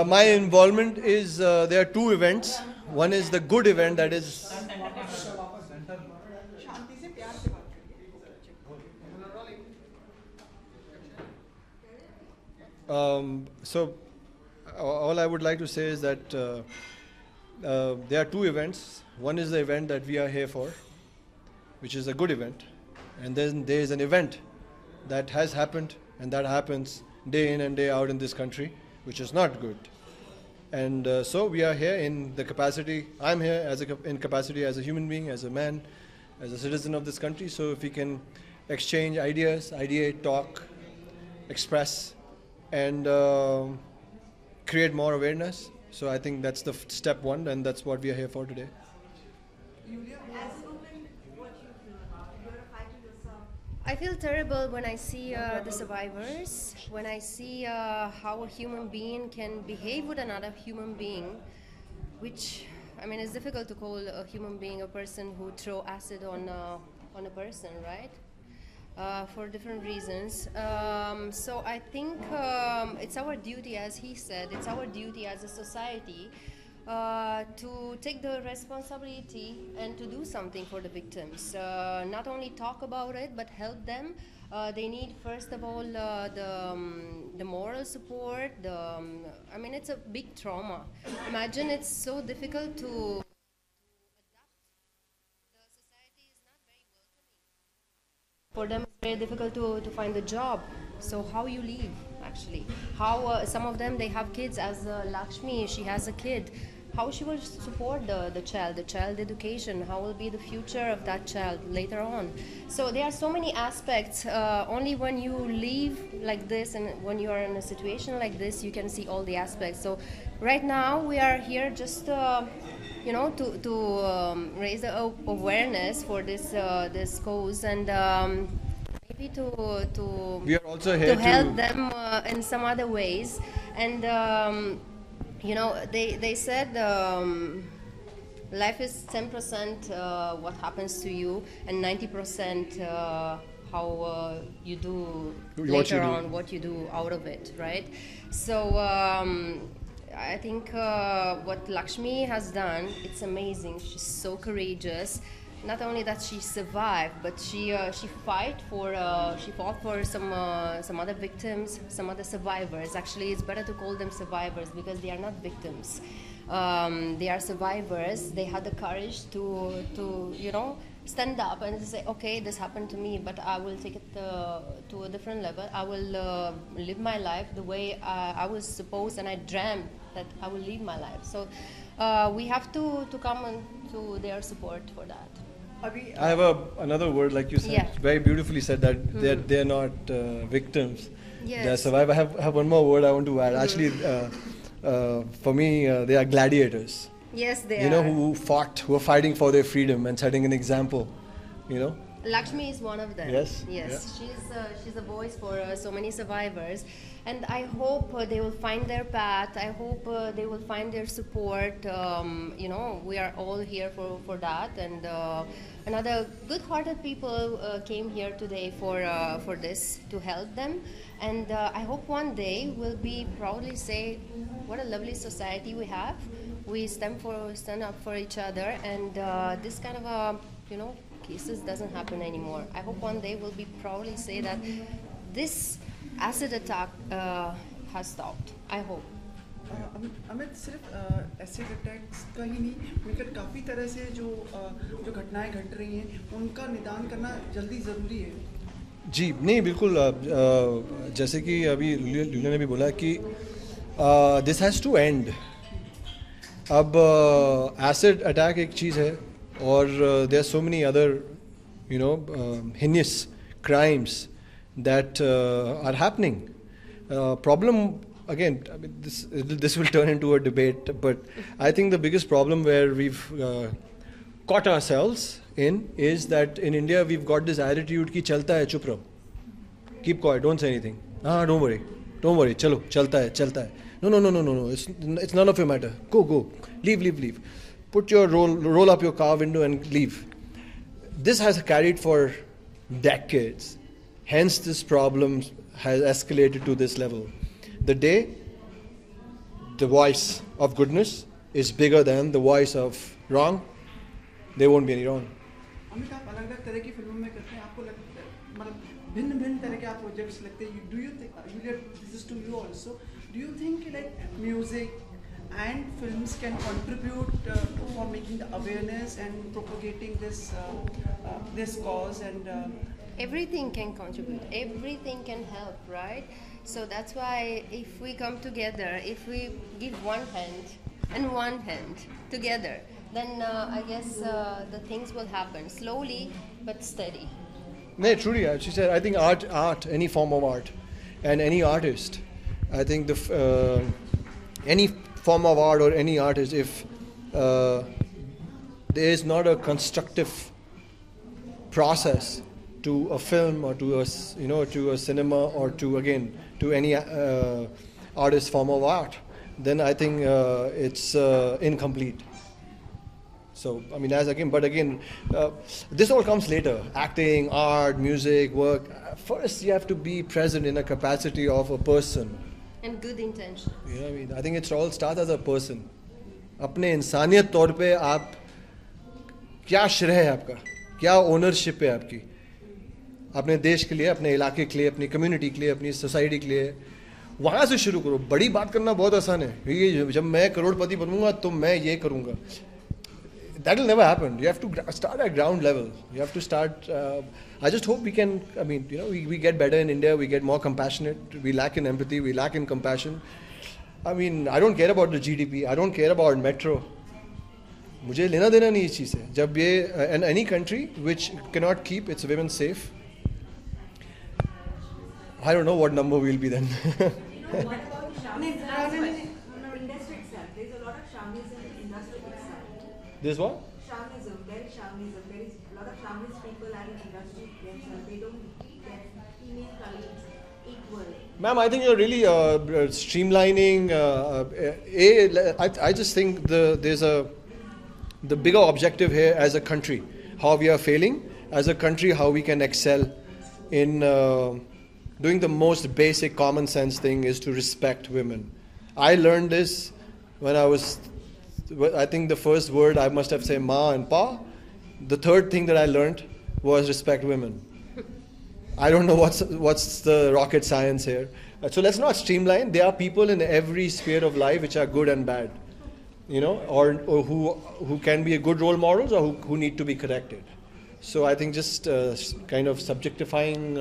My involvement is there are two events. One is the good event that is. So, all I would like to say is that there are two events. One is the event that we are here for, which is a good event, and then there is an event that has happened and that happens day in and day out in this country, which is not good. And so we are here in the capacity. I'm here in capacity as a human being, as a man, as a citizen of this country. So if we can exchange ideas, ideate, talk, express, and create more awareness. So I think that's the step one, and that's what we are here for today. I feel terrible when I see the survivors, when I see how a human being can behave with another human being, which, I mean, it's difficult to call a human being a person who throw acid on a person, right? For different reasons. So I think it's our duty, as he said, it's our duty as a society to take the responsibility and to do something for the victims. Not only talk about it, but help them. They need, first of all, the moral support. I mean, it's a big trauma. Imagine it's so difficult to for them, it's very difficult to find a job. So how you live, actually? How some of them, they have kids, as Lakshmi, she has a kid. How she will support the child education, how will be the future of that child later on. So there are so many aspects. Only when you live like this and when you are in a situation like this, you can see all the aspects. So right now we are here just you know, to raise the awareness for this cause, and maybe to we are also here to help them in some other ways. And you know, they said life is 10% what happens to you, and 90% how you do later on, what you do out of it, right? So I think what Lakshmi has done, it's amazing. She's so courageous. Not only that she survived, but she fought for some other victims, some other survivors. Actually, it's better to call them survivors because they are not victims. They are survivors. They had the courage to you know, stand up and say, okay, this happened to me, but I will take it to a different level. I will live my life the way I was supposed, and I dreamt that I will live my life. So we have to come to their support for that. I have another word, like you said, yeah. Very beautifully said, that they're not victims. Yes. They're survivors. I have one more word I want to add. Actually, for me, they are gladiators. Yes, they are. You know, who are fighting for their freedom and setting an example. You know. Lakshmi is one of them. Yes. Yes, yeah. She's a voice for so many survivors, and I hope they will find their path. I hope they will find their support. You know, we are all here for that, and another good-hearted people came here today for this, to help them, and I hope one day we'll be proudly say, what a lovely society we have. We stand up for each other, and this kind of you know, cases doesn't happen anymore. I hope one day we'll be proudly say that this acid attack has stopped. I hope. Amit, सिर्फ acid attacks का ही नहीं, मिलकर काफ़ी तरह से जो घटनाएं घट रही हैं, उनका निदान करना जल्दी ज़रूरी है. जी नहीं, बिल्कुल. जैसे कि अभी लुलिया ने भी बोला कि दिस हैज़ टू एंड. अब एसिड अटैक एक चीज़ है, और there are so many other, you know, heinous crimes that are happening. Problem, again, I mean, this will turn into a debate, but I think the biggest problem where we've caught ourselves in is that in India we've got this attitude कि चलता है, चुप रहो, keep quiet, don't say anything. Don't worry, चलो, चलता है. No, it's none of your matter. Go, leave. Put your roll up your car window and leave. This has carried for decades. Hence, this problem has escalated to this level. The day the voice of goodness is bigger than the voice of wrong, there won't be any wrong. Amit, आप अलग अलग तरह की फिल्मों में करते हैं, आपको लगता है मतलब भिन्न भिन्न तरह के आप प्रोजेक्ट्स लगते हैं. Do you think, Juliet, this is to you also, do you think like music and films can contribute for making the awareness and propagating this cause and everything can contribute, everything can help, right? So that's why if we come together, if we give one hand and one hand together, then I guess the things will happen slowly but steady. No, truly, she said, I think art, any form of art, and any artist, I think any form of art or any artist, if there is not a constructive process to a film or to a cinema or to any artist form of art, then I think it's incomplete. So I mean, this all comes later. Acting, art, music, work. First, you have to be present in a capacity of a person. And good intentions. You know what I mean? I think it all starts as a person. अपने इंसानियत तौर पे आप क्या श्रेय है आपका, क्या ओनरशिप है आपकी, अपने देश के लिए, अपने इलाके के लिए, अपनी कम्युनिटी के लिए, अपनी सोसाइटी के लिए. वहाँ से शुरू करो. बड़ी बात करना बहुत आसान है, क्योंकि जब मैं करोड़पति बनूंगा तो मैं ये करूँगा. That will never happen. You have to start at ground level. You have to start. I just hope we can. I mean, we get better in India. We get more compassionate. We lack in empathy. We lack in compassion. I mean, I don't care about the GDP. I don't care about metro. मुझे लेना देना नहीं इस चीज़ से. जब ये and any country which cannot keep its women safe, I don't know what number we'll be then. What about shamanism? Industry itself. There's a lot of shamanism in industry itself. This what? Shamanism. There is shamanism. There is a lot of shamanist people and industry themselves. They don't treat their female colleagues equal. Ma'am, I think you're really streamlining. I just think there's the bigger objective here as a country, how we are failing as a country, how we can excel in doing the most basic common sense thing is to respect women. I learned this when I think the first word I must have said ma and pa. The third thing that I learned was respect women. I don't know what's the rocket science here. So let's not streamline. There are people in every sphere of life which are good and bad, or who can be a good role models or who need to be corrected. So I think just kind of subjectifying.